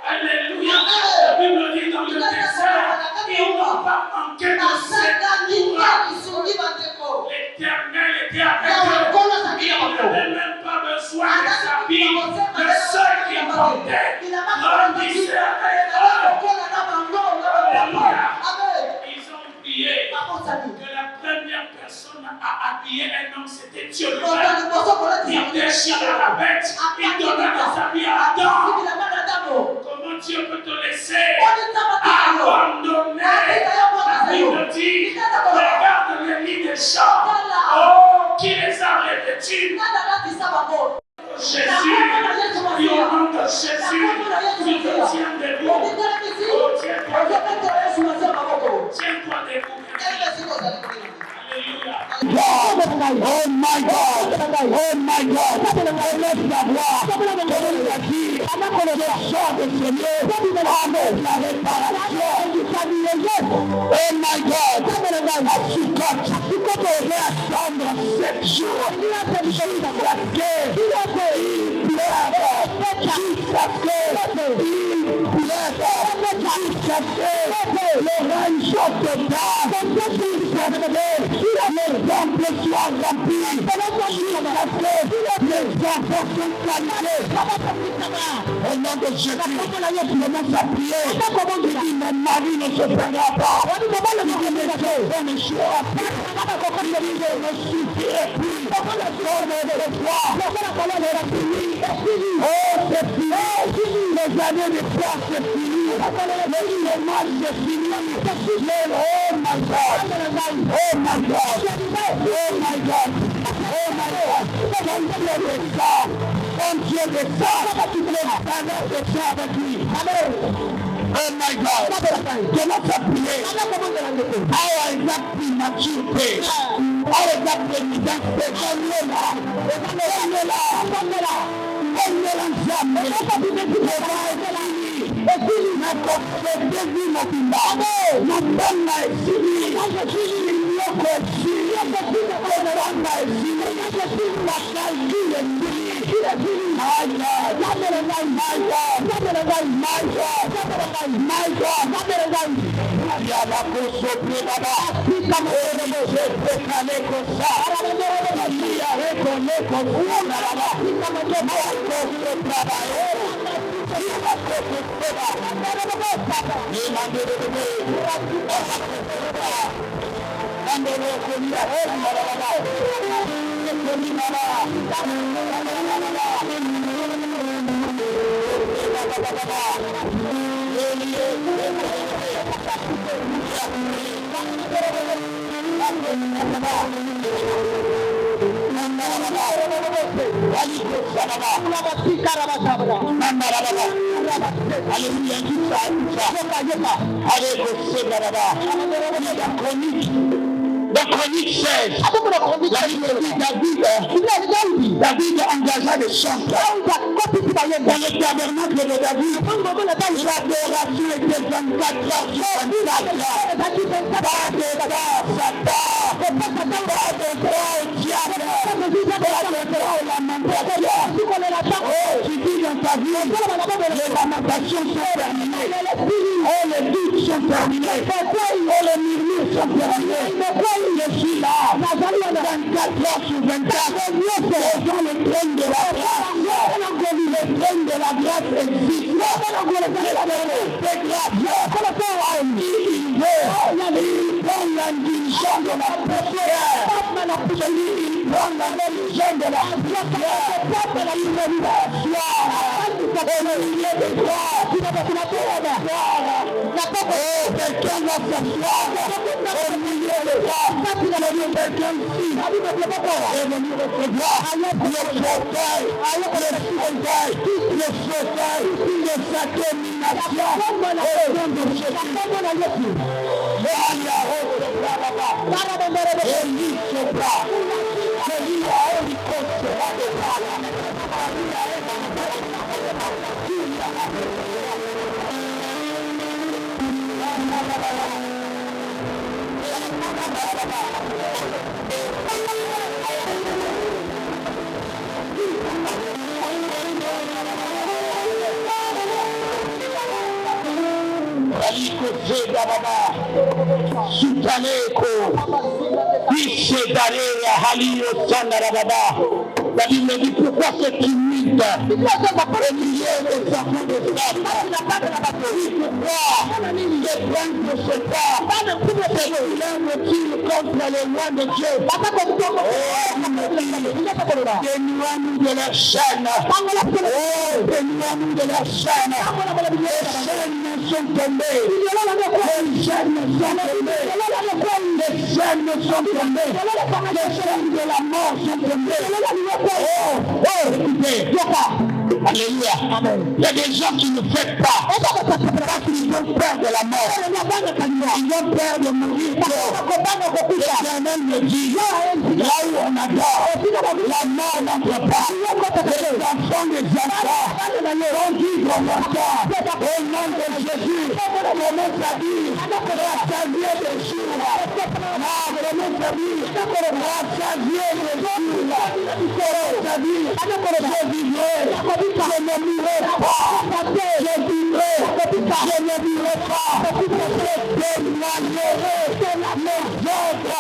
Alléluia. La Bible dit dans le désert, ils n'ont pas manqué de secours. L'Éternel était avec eux. Il n'avait même pas besoin de s'habiller. Le seul qui portait grandissait avec eux. Alléluia. Ils ont oublié que la première personne à habiller un homme, c'était Dieu lui-même. Il déchirait la bête, il donnait des habits à Adam. Comment Dieu peut te laisser abandonner? La Bible dit, regarde les lits des champs. Oh, qui les a revêtus? Jésus, et au nom de Jésus, tu te tiens debout. Oh, tiens-toi debout. Tiens-toi debout. Alléluia. Oh my God! Oh my God! On laisse la voix. Comme il a dit, le chant de Seigneur avec la réparation du famille. Oh my God! À Sukkot, on va attendre 7 jours. Jusqu'à ce qu'il pleuve. Jusqu'à ce que le règne sorte dedans. Jusqu'à ce que le temple soit rempli. Jusqu'à ce que les enfants sont qualifiés. Au nom de Jésus, commence à prier. Il dit, mon mari ne se perdra pas. Il dit, mes enfants ne seront pas. Il dit, je ne suffirai plus. Oh, c'est fini. Les années de foi, c'est fini. Le chômage, c'est fini. Oh my God. Oh my God. Oh my God. Oh my God. Quand Dieu descend, tu peux descendre avec lui. Oh my God. Commence à prier. How is that premature faith? How is that premature faith? Dans Chronique 16, David engagea des chanteurs dans le tabernacle de David. L'adoration était 24 heures sur 24 heures. Pas de droit au diable, pas de droit aux lamentations. Oh, tu dis dans ta vie, les lamentations sont terminées. Oh, les doutes sont terminés. Oh, les murmures sont terminés. Je suis là, 24 heures sur 24, devant le trône de la grâce. Le trône de la grâce existe. C'est grâce. Il prend l'indulgence de la prière. Il prend l'indulgence de la prière. Au milieu de toi, quelqu'un va s'asseoir au milieu de toi. Quelqu'un ici est venu recevoir le fauteuil de sa domination au nom de Jésus. Élie sopra. Élie a Holy Ghost sera de La Bible dit pourquoi c'est timide au milieu des enfants de femmes. Pourquoi les plaintes ne se pas s'élève-t-il contre les lois de Dieu? Dénuons-nous de leur chaîne. Dénuons-nous de leur chaîne. Les chaînes sont tombées. Les chaînes sont tombées. Les chaînes sont tombées. Les chaînes de la mort sont tombées. Écoutez, alléluia. Il y a des gens qui ne fêtent pas parce qu'ils ont peur de la mort. Ils ont peur de mourir. L'Éternel me dit, là où on adore, la mort n'entre pas. Les enfants des enfants vont vivre longtemps. Au nom de Jésus, commence à dire, rassasier les jours. Commence à dire, rassasier les jours. Commence à dire, je vivrai. Je ne mourrai pas. Je vivrai. Je ne vivrai pas. Je témoignerai les œuvres.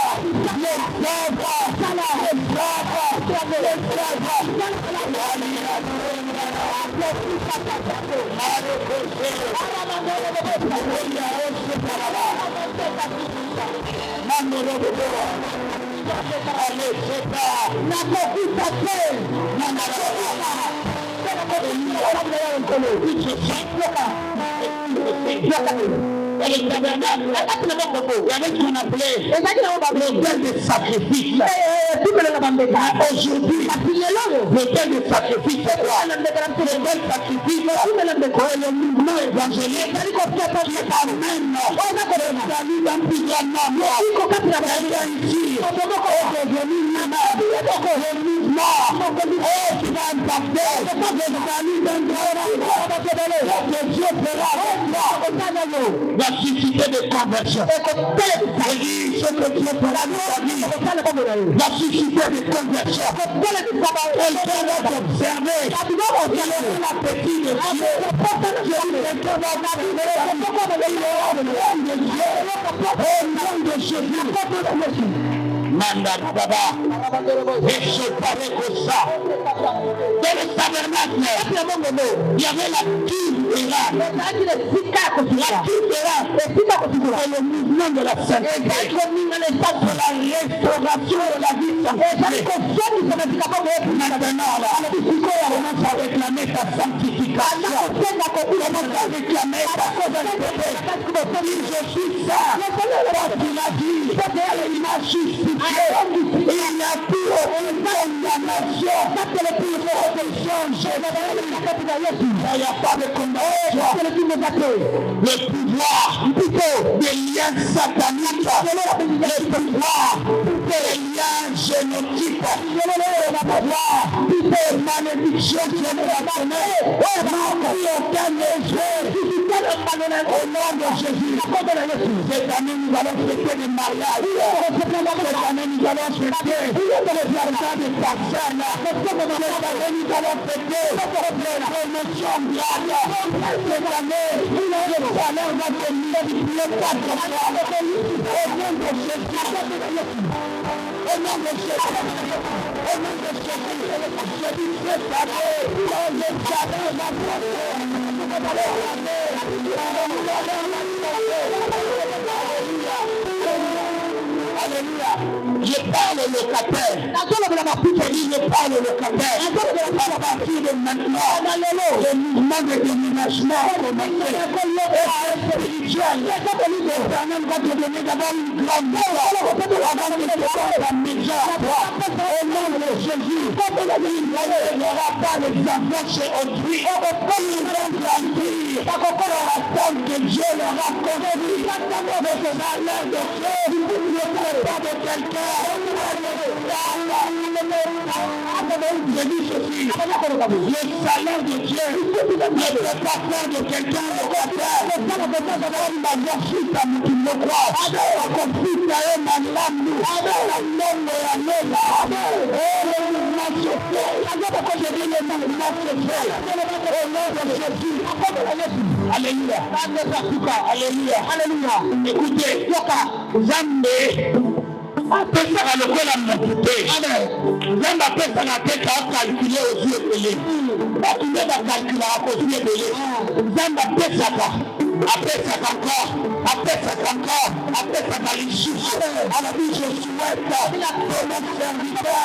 Et le tabernacle, il y avait ce qu'on appelait l'autel de sacrifice. Aujourd'hui, l'autel de sacrifice, c'est quoi? L'autel de sacrifice, c'est le mouvement évangélique qui amène le salut d'un plus grand nombre. Ici, est devenu le mouvement qui va impacter le salut d'un grand nombre. Que Dieu fera avec toi. Va susciter des conversions. Et dit ce que Dieu fera de ta vie va susciter des conversions. Quelqu'un va t'observer. L'appétit de Dieu. Quelqu'un va au nom de Jésus. Manda Baba. Et je parlais que ça. Dans le tabernacle, il y avait la cuve et la cuve et le mouvement de la sainteté. De la restauration de la vie sanctifiée. Maintenant, on commence à réclamer ta sanctification. On commence à réclamer ta sanctification. Je suis ça. Parce qu'il a dit, il m'a justifié. Il n'y a plus aucune condamnation. Il n'y a pas de condamnation. Le pouvoir des liens sataniques, le pouvoir des liens génétiques, le pouvoir des malédictions générationnelles, n'a plus aucun effet. Au nom de Jésus, cette année nous allons fêter les mariages. Cette année nous allons fêter les jardins des personnes. Cette année nous allons fêter les promotions gratis. Cette année, le salaire va se multiplier 4 fois. Au nom de Jésus. Au nom de Jésus. Au nom de Jésus. Je dis cette année, le salaire va se Alléluia. Je parle au locataire. Je parle au locataire. À partir de maintenant, le mouvement de déménagement a commencé. Et spirituel. L'éternel va te donner d'abord une grande maison. Avant de te donner la maison. Au nom de Jésus, il n'y aura pas les enfants chez autrui. Ils vont grandir. Attendre que Dieu leur a construit. Mais c'est à l'air de Dieu. Il ne pas de quelqu'un. Je dis ceci, le salaire de Dieu ne peut pas faire de quelqu'un le contraire. Alléluia. Alléluia. Écoutez, Zambé apesaka lokola mokute nzambe apesaka te kakalkule ozwi ebele bato nde bakalkulaka kozwi ebele nzambe apesaka apesaka lisusu alobi je souhaite mon serviteur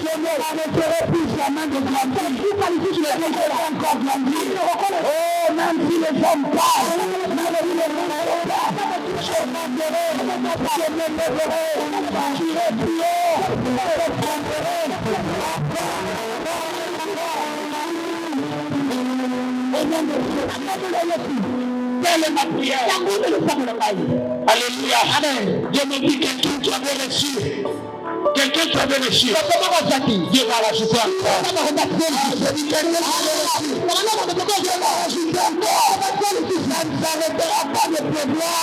je ne ferai plus jamais de grandir. Je ne ferai encore grandir. Oh, même si les hommes parlent, même si les hommes parlent, je m'enverrai, je m'enverrai, j'irai plus haut, je prendrai. Au nom de Dieu, telle est ma prière. Alléluia. Amen. Dieu me dit quelqu'un qui avait reçu. Quelqu'un qui avait reçu. Dieu va l'ajouter encore. Je dis quelqu'un qui avait reçu. Dieu va l'ajouter encore. Ça ne s'arrêtera pas de pleuvoir.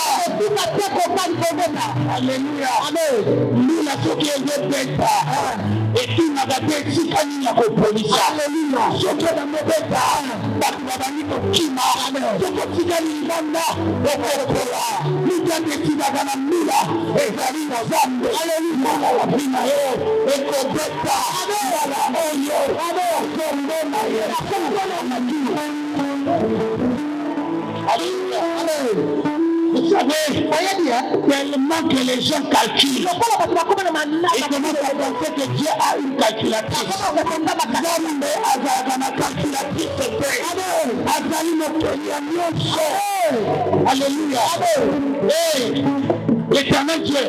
Alléluia. Amen. Nous, la soki ezobeta. Et tout n'a pas été si famille à repolisa. Alléluia. Soki na mobeta. Bato babani kokima. Soki tikali manda. Okokola. Mikande tinaka na mila. Ezali na zambe. Alléluia. Ekobeta. Bala oyo. Kombo na ye. Alléluia. Vous savez, tellement que les gens calculent. Ils commencent à penser que Dieu a une calculatrice. Alléluia. L'éternel Dieu,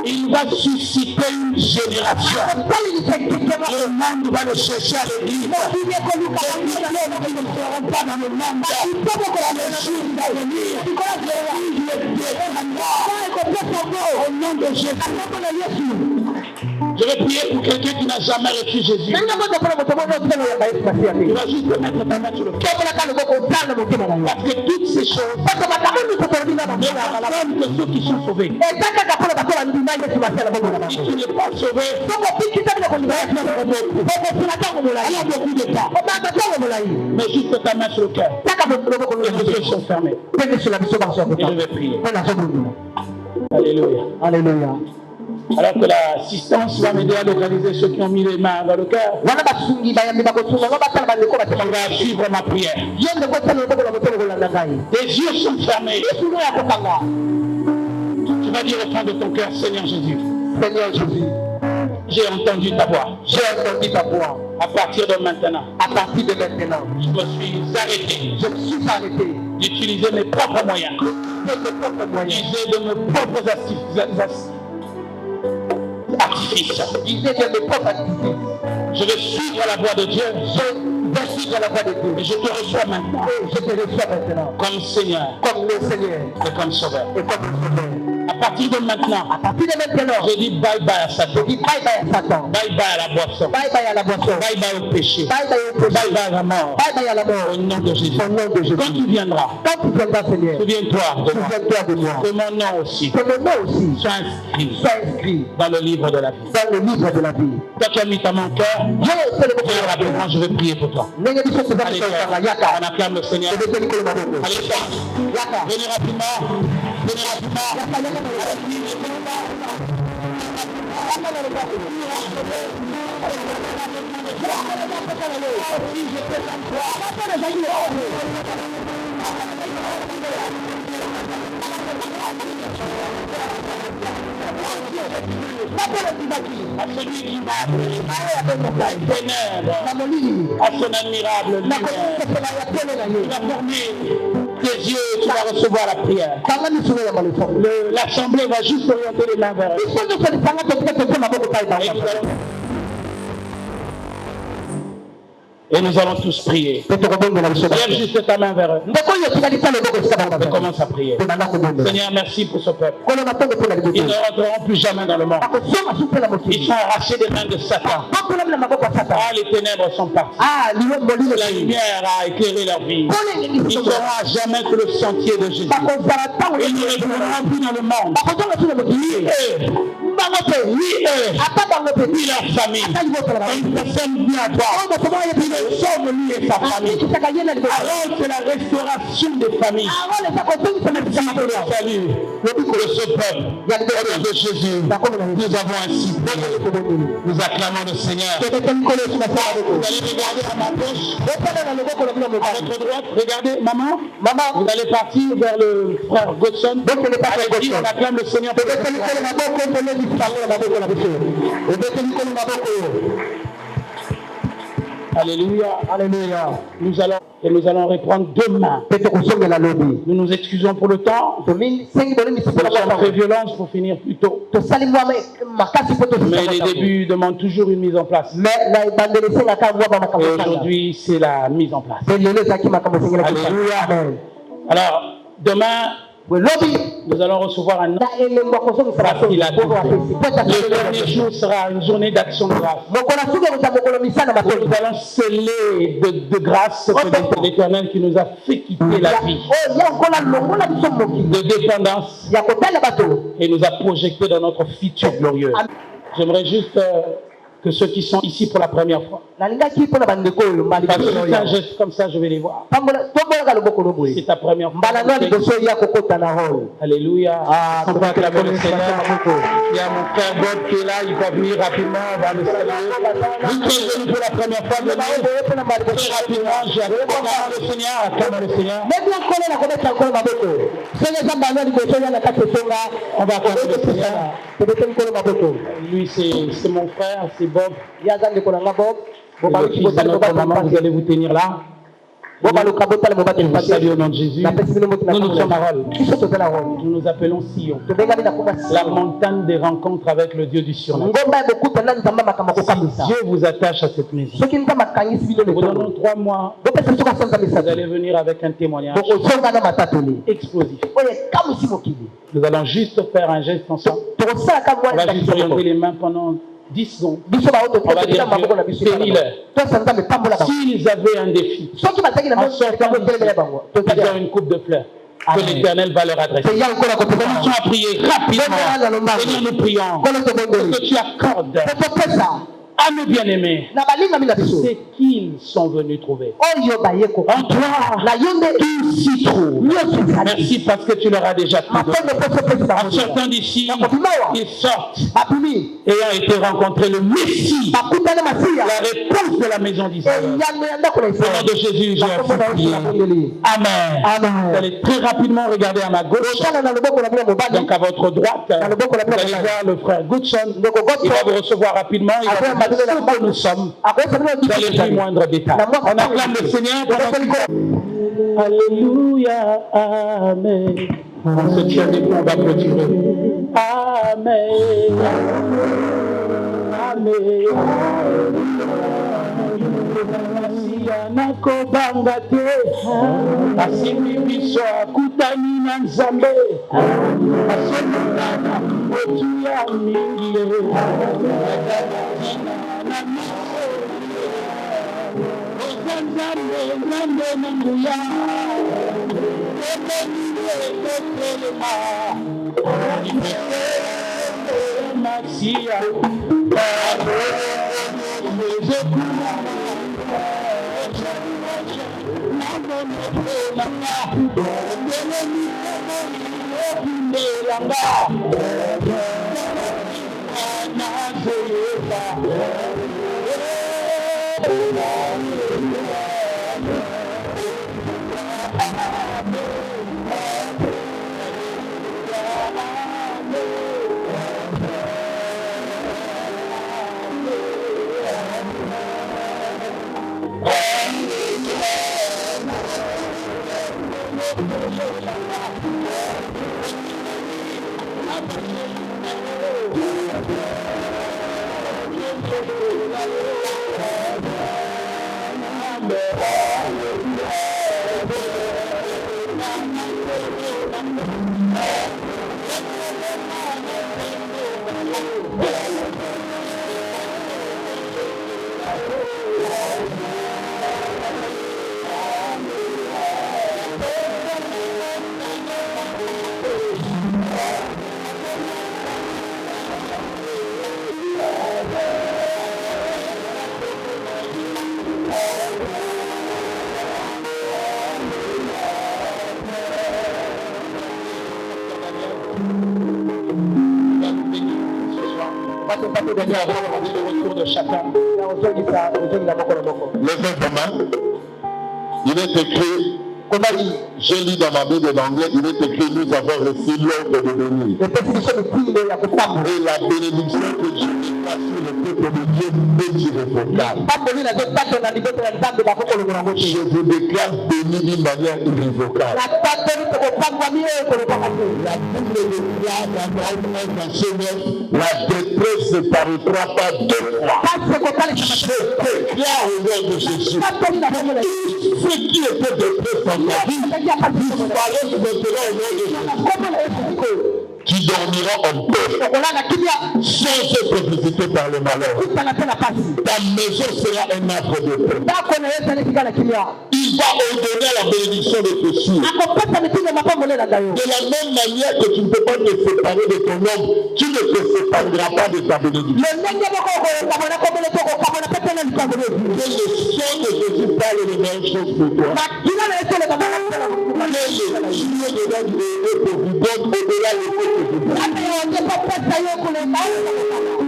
il va susciter une génération. Le monde va le chercher à l'église. Ils ne seront pas dans le monde. Les jours d'avenir, au nom de Jésus. Je vais prier pour quelqu'un qui n'a jamais reçu Jésus. Tu vas juste te mettre ta main sur le cœur. Parce que toutes ces choses ne concernent que ceux qui sont sauvés. Si tu n'es pas sauvé, il y a beaucoup de temps. Mais juste ta main sur le cœur. Les yeux sont fermés. Et je vais prier. Alléluia. Alléluia. Alors que l'assistance va m'aider à localiser ceux qui ont mis les mains dans le cœur. On va suivre ma prière. Les yeux sont fermés. Tu vas dire au fond de ton cœur, Seigneur Jésus. Seigneur Jésus. J'ai entendu ta voix. J'ai entendu ta voix. À partir de maintenant. À partir de maintenant. Je me suis arrêté. Je me suis arrêté. D'utiliser mes propres moyens. D'utiliser de mes propres artifices. Je vais suivre la voie de Dieu. Je vais suivre la voie de Dieu. Et je te reçois maintenant. Je te reçois maintenant. Comme Seigneur. Comme le Seigneur. Et comme Sauveur. Et comme le Sauveur. À partir de maintenant, je dis bye bye à Satan. Je dis bye bye à Satan. Bye bye à la boisson. Bye bye à la boisson. Bye bye au péché. Bye bye au péché. Bye bye à la mort. Bye bye à la mort. Au nom de Jésus. Au nom de Jésus. Quand tu viendras, Seigneur, souviens-toi de moi. Que mon nom aussi. Que mon nom aussi soit inscrit dans le livre de la vie. Dans le livre de la vie. Toi qui as mis ta main au cœur, rapidement, je vais prier pour toi. Allez, on acclame le Seigneur. Allez, venez rapidement. Venez rapidement. À celui qui marche à son admirable lumière. Tu vas fermer tes yeux, tu vas recevoir la prière. L'assemblée va juste orienter les mains vers elle. Et nous allons tous prier. Lève juste ta main vers eux. Et commence à prier. Seigneur, merci pour ce peuple. Ils ne rentreront plus jamais dans le monde. Ils sont arrachés des mains de Satan. Ah, les ténèbres sont parties. La lumière a éclairé leur vie. Ils seront à jamais que le sentier de Jésus. Ils ne retourneront plus dans le monde. Ni eux, ni leur famille. Une personne vient à toi. Ils sauvent lui et sa famille. Alors c'est la restauration des familles. Le salut de ce peuple. De Jésus. Nous avons ainsi prié. Nous acclamons le Seigneur. Vous allez regarder à ma gauche. À votre droite, regardez, maman. Vous allez partir vers le frère Godson. Allez-y, on acclame le Seigneur. Alléluia, alléluia. Nous allons reprendre demain. Nous nous excusons pour le temps. Nous sommes très violents pour finir plus tôt. Mais les débuts demandent toujours une mise en place. Et aujourd'hui, c'est la mise en place. Alléluia. Alors, demain, nous allons recevoir un parce qu'il a tout fait. Le dernier jour sera une journée d'action de grâce. Nous allons sceller de grâce ce l'Éternel qui nous a fait quitter la vie de dépendance et nous a projeté dans notre futur glorieux. J'aimerais juste que ceux qui sont ici pour la première fois, parce que un geste comme ça, je vais les voir. C'est ta première fois. Alléluia. On va acclamer le Seigneur. Il y a mon frère Bob qui est là, il va venir rapidement, on va le saluer. Vous qui êtes venus pour la première fois, très rapidement, j'acclame le Seigneur, acclame le Seigneur. On va acclamer le Seigneur. Lui, c'est mon frère, c'est Bob. Le fils de notre maman, vous allez vous tenir là. Salut au nom de Jésus. Nous nous sommes Marol. Nous nous appelons Sion. La montagne des rencontres avec le Dieu du surnaturel. Si Dieu vous attache à cette maison, nous vous donnons 3 mois. Vous allez venir avec un témoignage explosif. Nous allons juste faire un geste ensemble. On va juste orienter les mains pendant 10 secondes. On va dire s'ils avaient un défi, en sortant ils ont une coupe de fleurs que l'Éternel va leur adresser. Commençons à prier rapidement. Seigneur, nous prions que tu accordes à nos bien-aimés c'est qu'ils sont venus trouver. En toi, tout s'y trouve. Merci parce que tu leur as déjà tout donné. En sortant d'ici, ils sortent ayant été rencontrés le Messie, la réponse de la maison d'Israël. Au nom de Jésus, j'ai prié. Amen. Vous allez très rapidement regarder à ma gauche, donc à votre droite, vous allez voir le frère Goodson. Il va vous recevoir rapidement. Il va vous ce que nous sommes dans les plus moindres détails. On acclame le Seigneur. Alléluia, amen. On se tient debout, on va clôturer. Amen. Amen. Nakobanga te asimbi biso akutani na Nzambe asembolana motu ya mingi Nzambe na nguya Maxia le retour de chacun. Levez vos mains. Il est écrit, j'ai lu dans ma Bible d'anglais, il est écrit, nous avons reçu l'ordre de bénir. Et la bénédiction que Dieu met sur le peuple de Dieu est irrévocable. Je vous déclare béni d'une manière irrévocable. La Bible déclare dans verset 9, la détresse ne s'arrêtera pas 2 fois. Je déclare au nom de Jésus. Ce qui était détresse dans ta vie, disparaît maintenant au nom de Jésus. Tu dormiras en paix, sans être visité par le malheur. Ta maison sera un arbre de paix. Il va ordonner la bénédiction de tes sourds. De la même manière que tu ne peux pas te séparer de ton homme, tu ne te sépareras pas de ta bénédiction. Que le sang de Jésus parle de mêmes choses pour toi. Que le Dieu de notre Dieu te vous donne au-delà de ce que vous donne.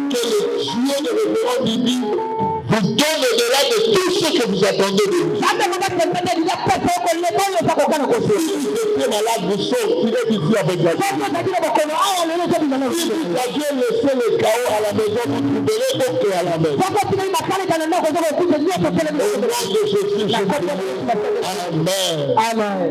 Que le Dieu de révérend Bibi vous donne au-delà de tout ce que vous attendez de lui. Si vous êtes malade, vous sortirez d'ici avec la vie. Si vous aviez laissé le chaos à la maison, vous trouverez aucun à la maison. Au nom de Jésus, je vous dis Amen. Amen.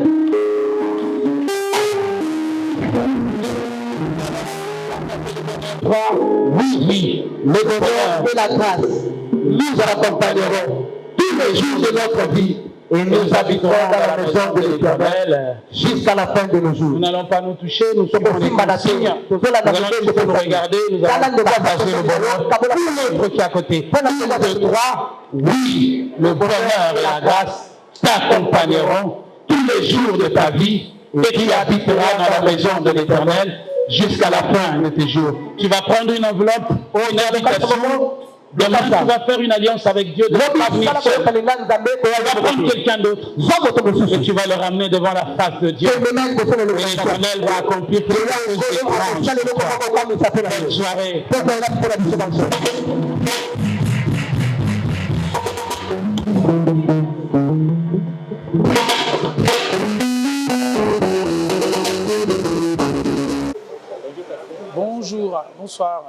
Oui, le bonheur et la grâce nous accompagneront tous les jours de notre vie et nous habiterons dans la maison de l'Éternel jusqu'à la fin de nos jours. Nous n'allons pas nous toucher, nous sommes des signes. Nous allons juste nous regarder, nous allons partager le bonheur. Tout l'autre qui est à côté. 1, 2, 3. Oui, le bonheur et la grâce t'accompagneront tous les jours de ta vie et tu habiteras dans la maison de l'Éternel jusqu'à la fin de tes jours. Tu vas prendre une enveloppe, une invitation. Demain, tu vas faire une alliance avec Dieu. Tu vas prendre quelqu'un d'autre et tu vas le ramener devant la face de Dieu. Et l'Éternel va accomplir toutes les choses. Bonne soirée. Bonjour, bonsoir.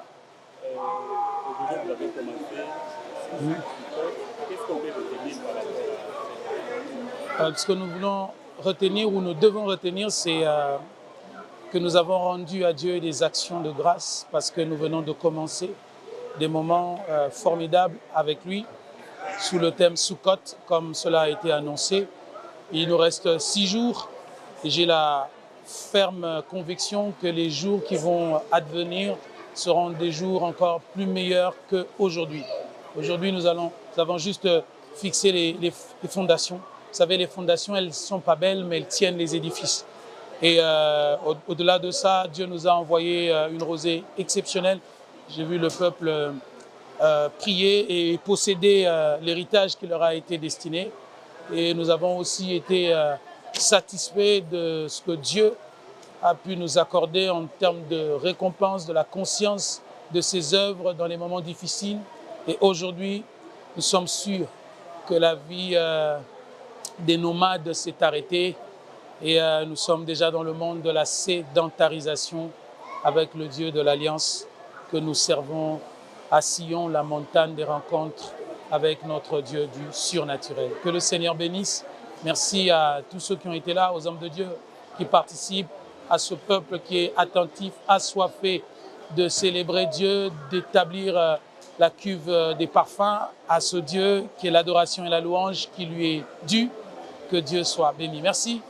Aujourd'hui, vous avez commencé. Qu'est-ce qu'on peut retenir par rapport à Ce que nous voulons retenir ou nous devons retenir, c'est que nous avons rendu à Dieu des actions de grâce parce que nous venons de commencer des moments formidables avec lui sous le thème Sukkot, comme cela a été annoncé. Il nous reste 6 jours et j'ai la ferme conviction que les jours qui vont advenir seront des jours encore plus meilleurs qu'aujourd'hui. Aujourd'hui, nous avons juste fixé les fondations. Vous savez, les fondations, elles ne sont pas belles, mais elles tiennent les édifices. Et au-delà de ça, Dieu nous a envoyé une rosée exceptionnelle. J'ai vu le peuple prier et posséder l'héritage qui leur a été destiné. Et nous avons aussi été satisfaits de ce que Dieu a pu nous accorder en termes de récompense, de la conscience de ses œuvres dans les moments difficiles. Et aujourd'hui, nous sommes sûrs que la vie des nomades s'est arrêtée et nous sommes déjà dans le monde de la sédentarisation avec le Dieu de l'Alliance que nous servons à Sion, la montagne des rencontres avec notre Dieu du surnaturel. Que le Seigneur bénisse. Merci à tous ceux qui ont été là, aux hommes de Dieu qui participent, à ce peuple qui est attentif, assoiffé de célébrer Dieu, d'établir la cuve des parfums à ce Dieu qui est l'adoration et la louange qui lui est due. Que Dieu soit béni. Merci.